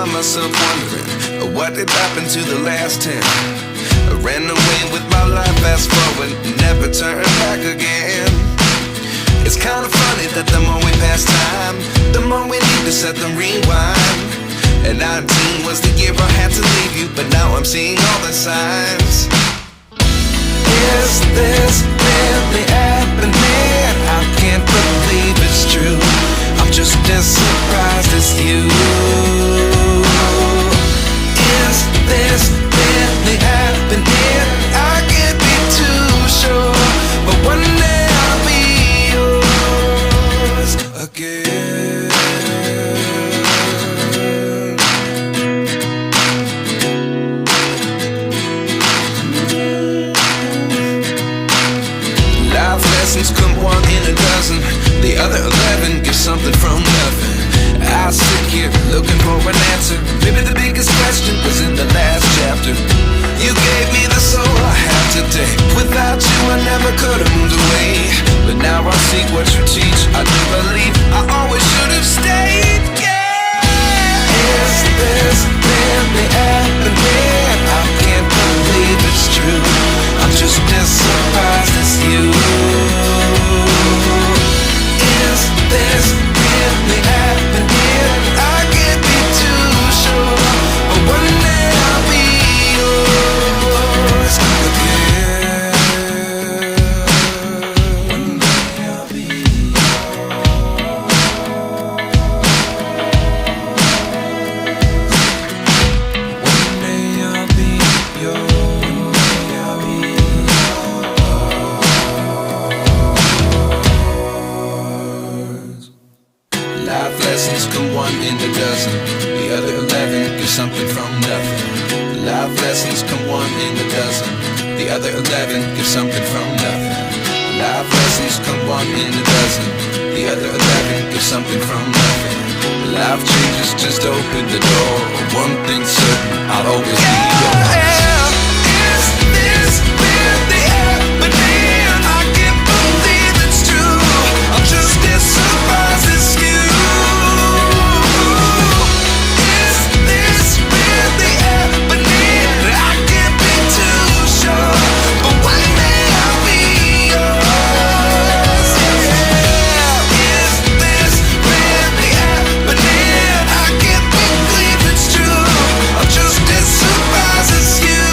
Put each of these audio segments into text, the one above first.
find myself wondering, what did happen to the last 10? I ran away with my life, fast forward, never turn back again. It's kind of funny that the more we pass time, the more we need to set them rewind. And 19 was the year I had to leave you, but now I'm seeing all the signs. Is this really happening? I can't believe it's true. I'm just as surprised as you. Is this really happening? I can't be too sure, but one day I'll be yours again. Life lessons come one in a dozen, the other 11 give something from nothing. I sit here looking for an answer. Maybe the biggest question was in the last chapter. You gave me the soul I have today. Without you I never could have moved away. But now I see what you teach. I do believe I always should have stayed. Yeah. Is this really happening? I can't believe it's true. I'm just as surprised as you. Is this really happening? I can't be too sure, but one day I'll be yours again. One day I'll be yours. One day I'll be yours. One day I'll be yours. Life lessons come one in a dozen, the other 11 give something from nothing. Life lessons come one in a dozen, the other 11 give something from nothing. Life lessons come one in a dozen, the other 11 give something from nothing. Life changes just open the door. One thing's certain, I'll always be yours. Is this really happening? I can't believe it's true. I'm just as surprised as you. Is this really happening? I can't be too sure, but one day I'll be yours. Yeah. Is this really happening? I can't believe it's true. I'm just as surprised as you.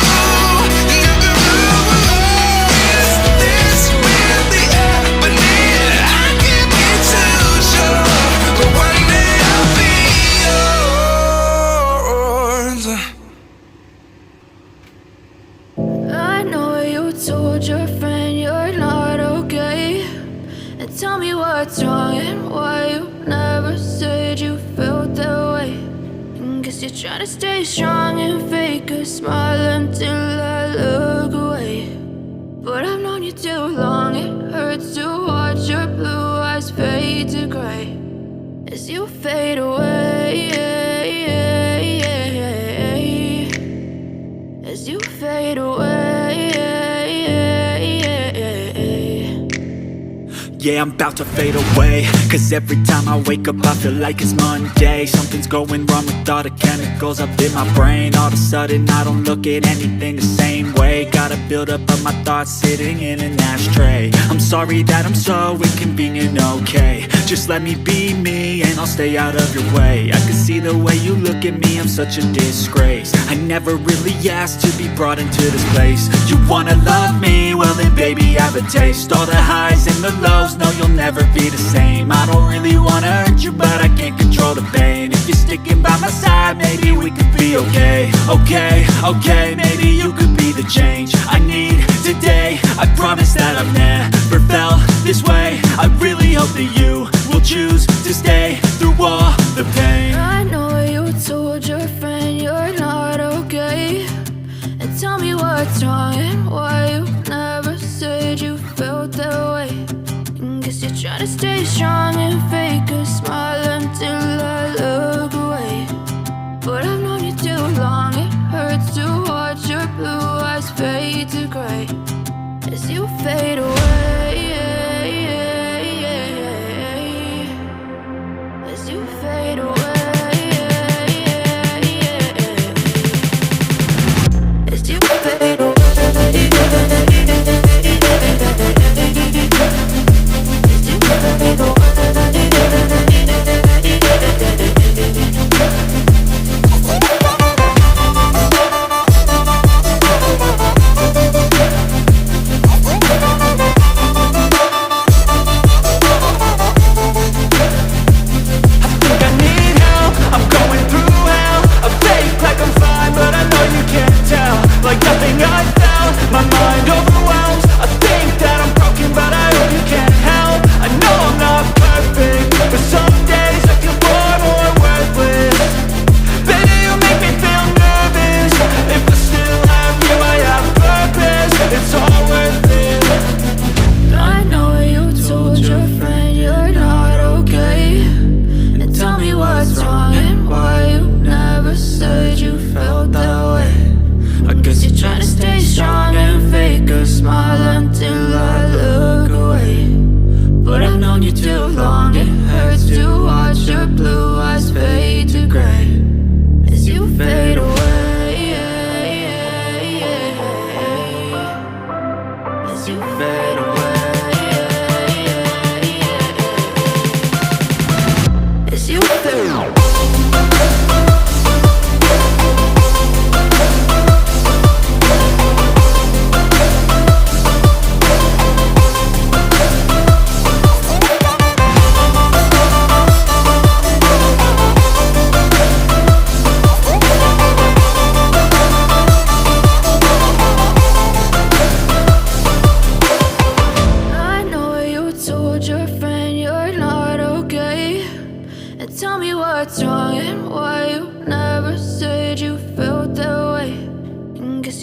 Is this really happening? I can't be too sure, but one day I'll be yours. I know you told your friend you're not okay, and tell me what's wrong and why you never said you felt that way. And guess you're trying to stay strong and fake a smile until I look away. But I've known you too long, it hurts to watch your blue eyes fade to gray as you fade away, as you fade away. Yeah, I'm about to fade away, cause every time I wake up I feel like it's Monday. Something's going wrong with all the chemicals up in my brain. All of a sudden I don't look at anything the same way. Gotta build up of my thoughts sitting in an ashtray. I'm sorry that I'm so inconvenient, okay. Just let me be me and I'll stay out of your way. I can see the way you look at me, I'm such a disgrace. I never really asked to be brought into this place. You wanna love me? Well then baby I have a taste. All the highs and the lows, no you'll never be the same. I don't really wanna hurt you but I can't control the pain. If you're sticking by my side maybe we could be okay. Okay, maybe you could be the change I need today. I promise that I've never felt this way. I really hope that you will choose to stay through all the pain. I know you told your friend you're not okay, and tell me what's wrong and why you never said you felt that way. And guess you're trying to stay strong and fake a smile until I look away. But I've known you too long, it hurts to watch your blue eyes fade to gray as you fade away, as you fade away.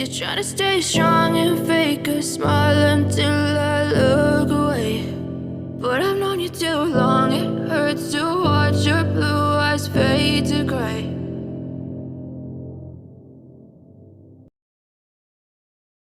You're trying to stay strong and fake a smile until I look away. But I've known you too long, it hurts to watch your blue eyes fade to gray.